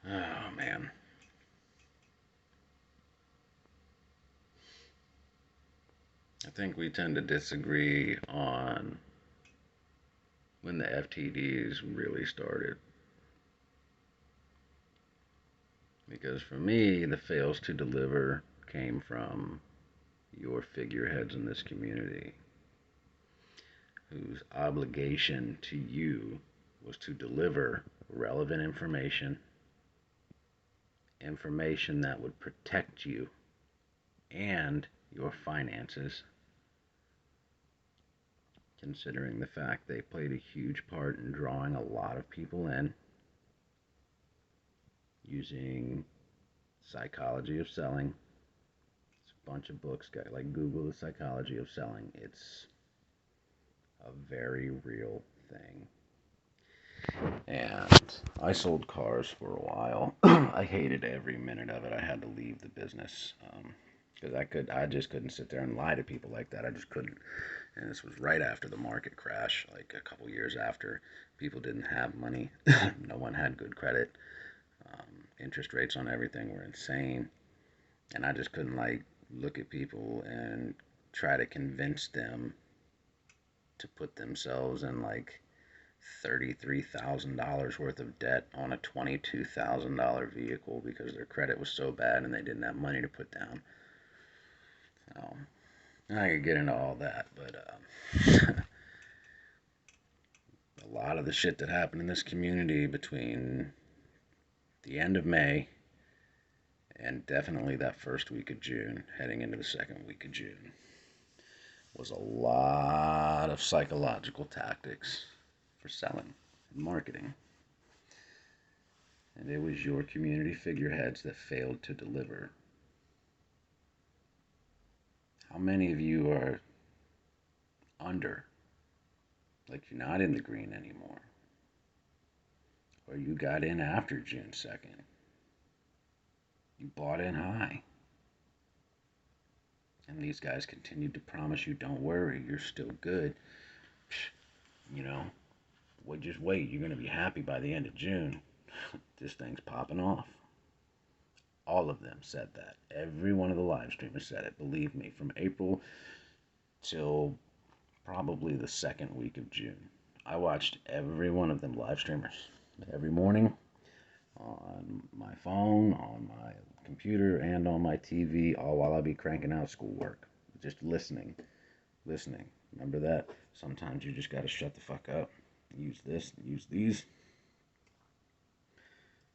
Oh, man. I think we tend to disagree on when the FTDs really started. Because for me, the fails to deliver came from your figureheads in this community, whose obligation to you was to deliver relevant information that would protect you and your finances, considering the fact they played a huge part in drawing a lot of people in using psychology of selling. It's a bunch of books, guys. Like Google the psychology of selling. It's a very real thing. And I sold cars for a while. I hated every minute of it. I had to leave the business because I just couldn't sit there and lie to people like that. I just couldn't. And this was right after the market crash, like a couple years after. People didn't have money. No one had good credit. Interest rates on everything were insane, and I just couldn't like look at people and try to convince them to put themselves in like $33,000 worth of debt on a $22,000 vehicle because their credit was so bad and they didn't have money to put down. So I could get into all that, but a lot of the shit that happened in this community between the end of May and definitely that first week of June, heading into the second week of June, was a lot of psychological tactics for selling and marketing. And it was your community figureheads that failed to deliver. How many of you are under? Like you're not in the green anymore. Or you got in after June 2nd. You bought in high. And these guys continued to promise you, don't worry, you're still good. You know, well, just wait, you're going to be happy by the end of June. This thing's popping off. All of them said that. Every one of the live streamers said it. Believe me, from April till probably the second week of June. I watched every one of them live streamers every morning on my phone, on my computer, and on my TV, all while I'd be cranking out schoolwork. Just listening. Remember that? Sometimes you just got to shut the fuck up. Use this, use these.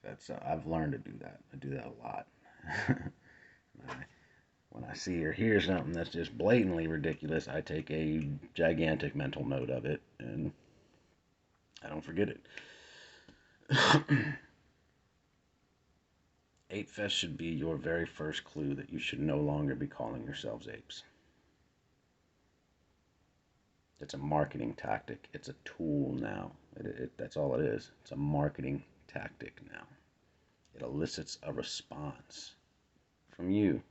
That's I've learned to do that. I do that a lot. When I see or hear something that's just blatantly ridiculous, I take a gigantic mental note of it, and I don't forget it. 8 Fest should be your very first clue that you should no longer be calling yourselves apes. It's a marketing tactic. It's a tool now. That's all it is. It's a marketing tactic now. It elicits a response from you.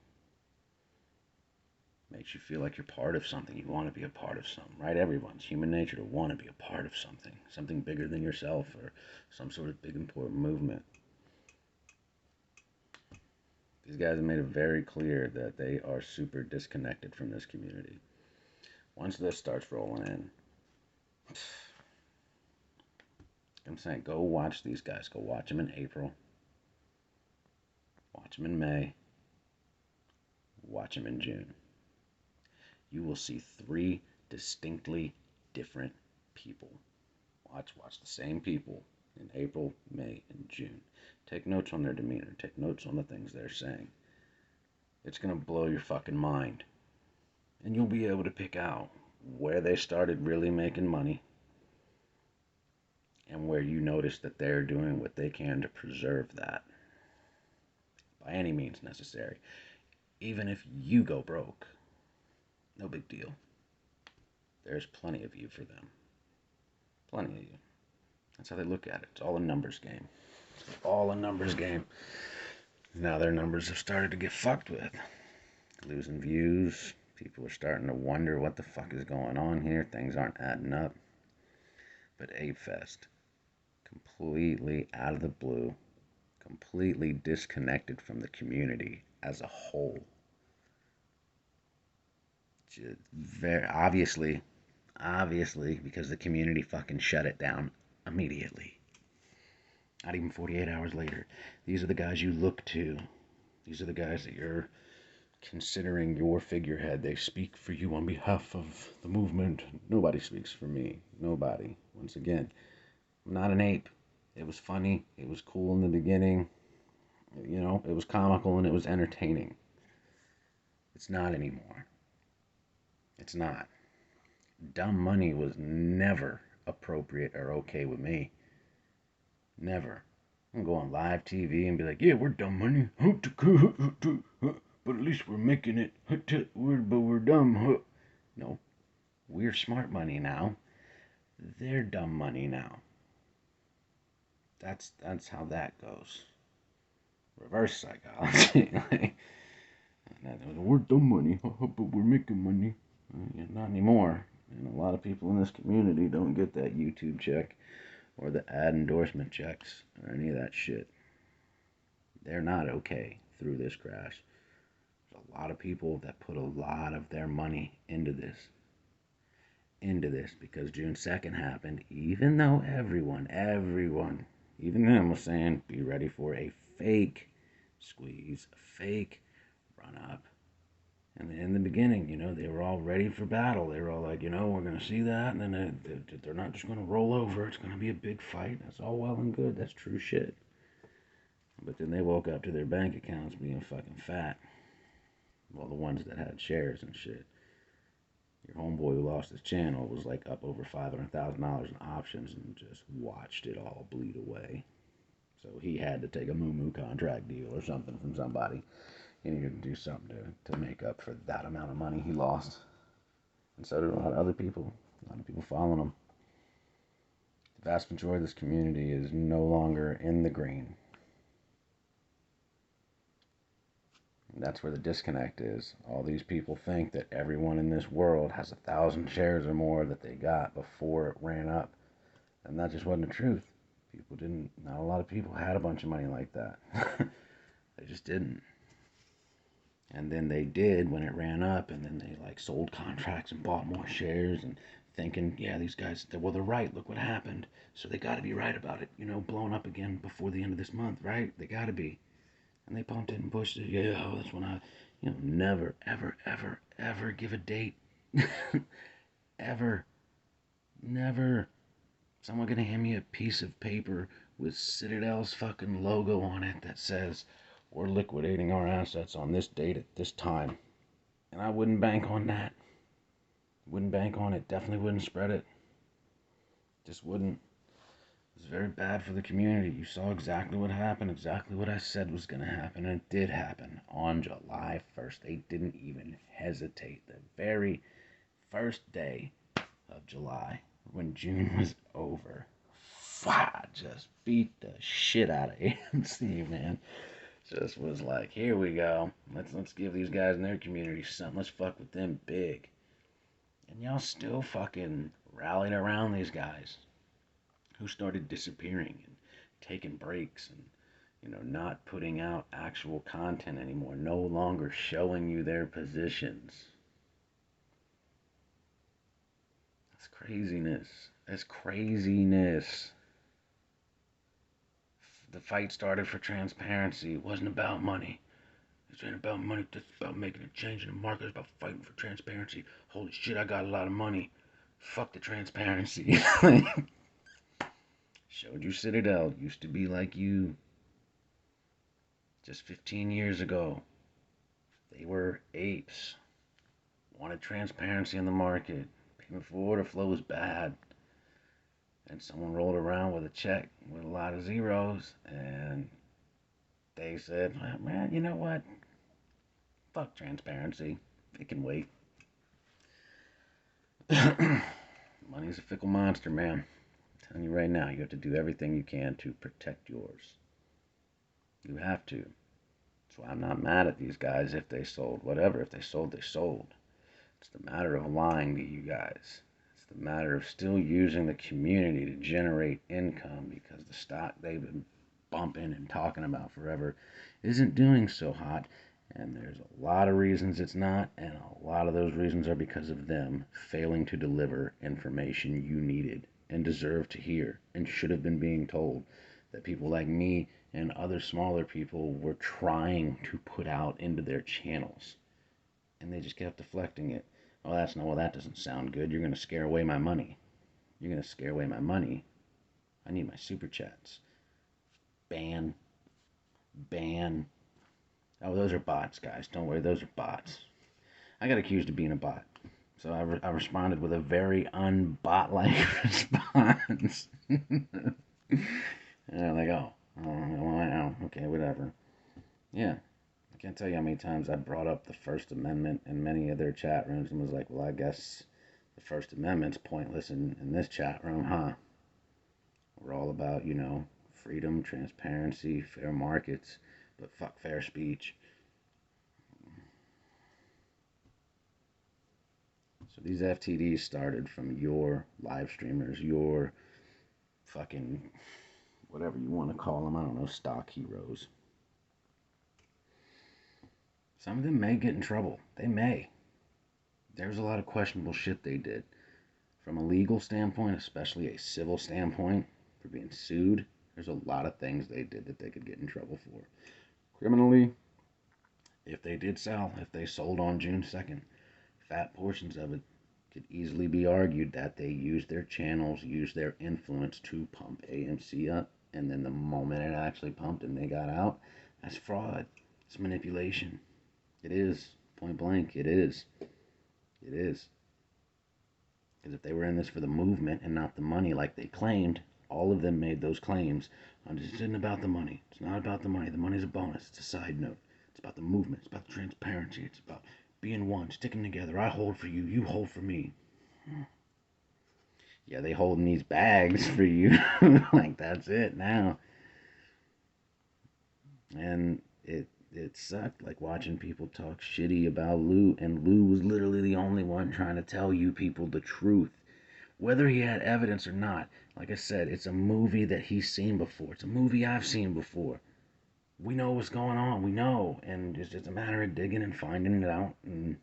Makes you feel like you're part of something. You want to be a part of something, right? Everyone's human nature to want to be a part of something bigger than yourself or some sort of big important movement. These guys have made it very clear that they are super disconnected from this community. Once this starts rolling in, I'm saying go watch these guys. Go watch them in April. Watch them in May. Watch them in June. You will see 3 distinctly different people. Watch the same people in April, May, and June. Take notes on their demeanor. Take notes on the things they're saying. It's going to blow your fucking mind. And you'll be able to pick out where they started really making money and where you notice that they're doing what they can to preserve that by any means necessary. Even if you go broke, no big deal. There's plenty of you for them. Plenty of you. That's how they look at it. It's all a numbers game. It's all a numbers game. Now their numbers have started to get fucked with. Losing views. People are starting to wonder what the fuck is going on here. Things aren't adding up. But Ape Fest, completely out of the blue, Completely disconnected from the community as a whole. Just very obviously, because the community fucking shut it down immediately. Not even 48 hours later. These are the guys you look to. These are the guys that you're considering your figurehead. They speak for you on behalf of the movement. Nobody speaks for me. Nobody. Once again, I'm not an ape. It was funny. It was cool in the beginning. You know, it was comical and it was entertaining. It's not anymore. It's not. Dumb money was never appropriate or okay with me. Never. I'm going to go on live TV and be like, yeah, we're dumb money. But at least we're making it. But we're dumb. No, we're smart money now. They're dumb money now. That's how that goes. Reverse psychology. We're dumb money, but we're making money. Not anymore. And a lot of people in this community don't get that YouTube check or the ad endorsement checks or any of that shit. They're not okay through this crash. There's a lot of people that put a lot of their money into this because June 2nd happened, even though everyone, even them was saying, be ready for a fake squeeze, a fake run up. And in the beginning, you know, they were all ready for battle. They were all like, you know, we're going to see that, and then they're not just going to roll over. It's going to be a big fight. That's all well and good. That's true shit. But then they woke up to their bank accounts being fucking fat. Well, the ones that had shares and shit. Your homeboy who lost his channel was like up over $500,000 in options and just watched it all bleed away. So he had to take a moo contract deal or something from somebody. He needed to do something to make up for that amount of money he lost. And so did a lot of other people. A lot of people following him. The vast majority of this community is no longer in the green. And that's where the disconnect is. All these people think that everyone in this world has 1,000 shares or more that they got before it ran up. And that just wasn't the truth. Not a lot of people had a bunch of money like that. They just didn't. And then they did when it ran up, and then they like sold contracts and bought more shares and thinking, yeah, these guys, they're right. Look what happened. So they got to be right about it. You know, blowing up again before the end of this month, right? They got to be. And they pumped it and pushed it. Yeah, oh, that's when never, ever, ever, ever give a date. Ever. Never. Someone gonna hand me a piece of paper with Citadel's fucking logo on it that says, we're liquidating our assets on this date at this time. And I wouldn't bank on that. Wouldn't bank on it. Definitely wouldn't spread it. Just wouldn't. It was very bad for the community. You saw exactly what happened, exactly what I said was going to happen, and it did happen on July 1st. They didn't even hesitate. The very first day of July, when June was over, just beat the shit out of AMC, man. Just was like, here we go. Let's give these guys in their community something. Let's fuck with them big. And y'all still fucking rallied around these guys who started disappearing and taking breaks and, not putting out actual content anymore. No longer showing you their positions. That's craziness. That's craziness. The fight started for transparency. It wasn't about money. It ain't about money. It's about making a change in the market. It's about fighting for transparency. Holy shit, I got a lot of money. Fuck the transparency. Showed you Citadel used to be like you. Just 15 years ago. They were apes. Wanted transparency in the market. Payment for order flow was bad. And someone rolled around with a check with a lot of zeros, and they said, man, you know what? Fuck transparency. It can wait. Money's a fickle monster, man. I'm telling you right now, you have to do everything you can to protect yours. You have to. That's why I'm not mad at these guys if they sold. Whatever. If they sold, they sold. It's the matter of lying to you guys. It's the matter of still using the community to generate income because the stock they've been bumping and talking about forever isn't doing so hot. And there's a lot of reasons it's not, and a lot of those reasons are because of them failing to deliver information you needed and deserved to hear and should have been being told, that people like me and other smaller people were trying to put out into their channels. And they just kept deflecting it. Oh, that doesn't sound good. You're going to scare away my money. You're going to scare away my money. I need my super chats. Ban. Ban. Oh, those are bots, guys. Don't worry, those are bots. I got accused of being a bot. So I responded with a very un-bot-like response. And they're like, oh, okay, whatever. Yeah. I can't tell you how many times I brought up the First Amendment in many of their chat rooms and was like, well, I guess the First Amendment's pointless in this chat room, huh? We're all about, freedom, transparency, fair markets, but fuck fair speech. So these FTDs started from your live streamers, your fucking whatever you want to call them, I don't know, stock heroes. Some of them may get in trouble. They may. There's a lot of questionable shit they did. From a legal standpoint, especially a civil standpoint, for being sued, there's a lot of things they did that they could get in trouble for. Criminally, if they sold on June 2nd, fat portions of it could easily be argued that they used their channels, used their influence to pump AMC up, and then the moment it actually pumped and they got out, that's fraud. It's manipulation. It is. Point blank, it is. It is. Because if they were in this for the movement and not the money like they claimed, all of them made those claims. This isn't about the money. It's not about the money. The money's a bonus. It's a side note. It's about the movement. It's about the transparency. It's about being one, sticking together. I hold for you. You hold for me. Yeah, they holding these bags for you. Like, that's it now. And it sucked, like watching people talk shitty about Lou, and Lou was literally the only one trying to tell you people the truth, whether he had evidence or not. Like I said, it's a movie that he's seen before. It's a movie I've seen before. We know what's going on. We know, and it's just a matter of digging and finding it out. And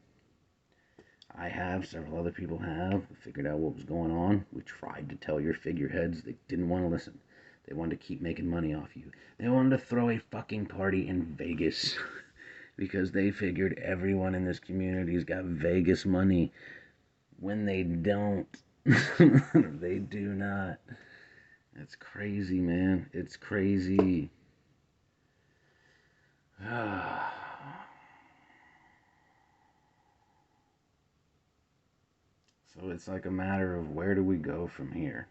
I have, several other people have figured out what was going on. We tried to tell your figureheads. They didn't want to listen. They wanted to keep making money off you. They wanted to throw a fucking party in Vegas because they figured everyone in this community's got Vegas money when they don't. They do not. It's crazy, man. It's crazy. So it's like a matter of where do we go from here?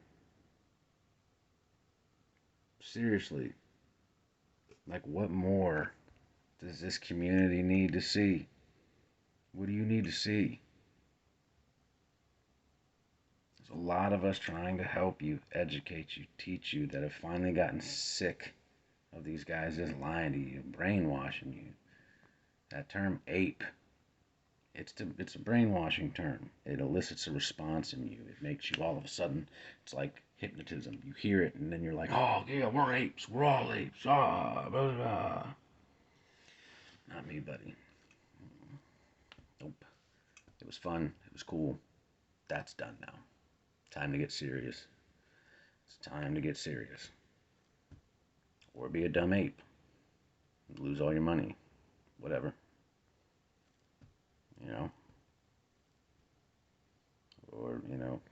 Seriously. Like, what more does this community need to see? What do you need to see? There's a lot of us trying to help you, educate you, teach you, that have finally gotten sick of these guys just lying to you, brainwashing you. That term ape, it's a brainwashing term. It elicits a response in you. It makes you all of a sudden, it's like hypnotism. You hear it and then you're like, oh yeah, we're apes. We're all apes. Ah, blah, blah. Not me, buddy. Nope. It was fun. It was cool. That's done now. Time to get serious. It's time to get serious. Or be a dumb ape. Lose all your money. Whatever. Or,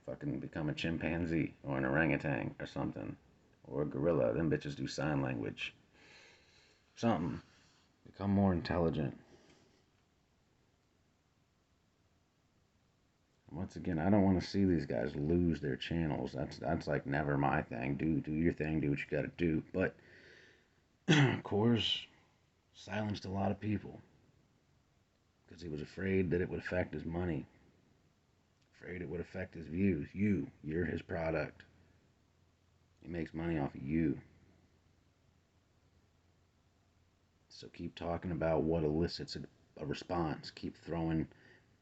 fucking become a chimpanzee or an orangutan or something. Or a gorilla. Them bitches do sign language. Something. Become more intelligent. Once again, I don't want to see these guys lose their channels. That's like never my thing. Do your thing. Do what you gotta do. But Coors silenced a lot of people because he was afraid that it would affect his money. Afraid it would affect his views. You're his product. He makes money off of you. So keep talking about what elicits a response. Keep throwing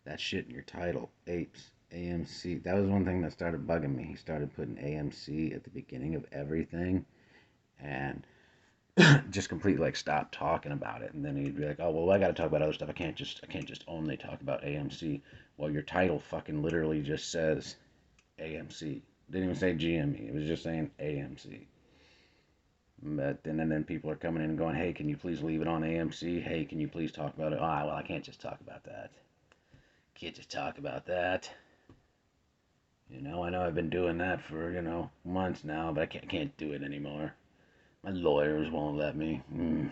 that shit in your title. Apes, AMC. That was one thing that started bugging me. He started putting AMC at the beginning of everything. And just completely like stop talking about it, and then he'd be like, "Oh well, I got to talk about other stuff. I can't just only talk about AMC." Well, your title fucking literally just says AMC. Didn't even say GME. It was just saying AMC. But then people are coming in and going, "Hey, can you please leave it on AMC? Hey, can you please talk about it?" Ah, well, I can't just talk about that. Can't just talk about that. I know I've been doing that for months now, but I can't do it anymore. My lawyers won't let me.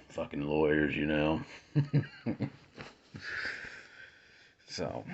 Fucking lawyers. So,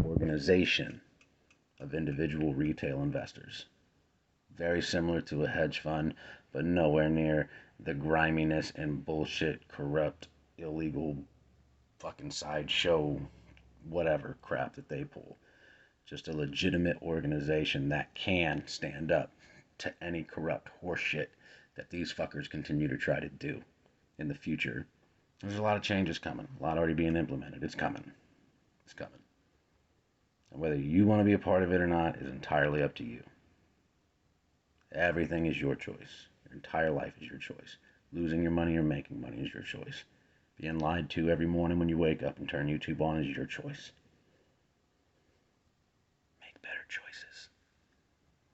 organization of individual retail investors. Very similar to a hedge fund, but nowhere near the griminess and bullshit, corrupt, illegal, fucking sideshow, whatever crap that they pull. Just a legitimate organization that can stand up to any corrupt horseshit that these fuckers continue to try to do in the future. There's a lot of changes coming, a lot already being implemented. It's coming. It's coming. And whether you want to be a part of it or not is entirely up to you. Everything is your choice. Your entire life is your choice. Losing your money or making money is your choice. Being lied to every morning when you wake up and turn YouTube on is your choice. Make better choices.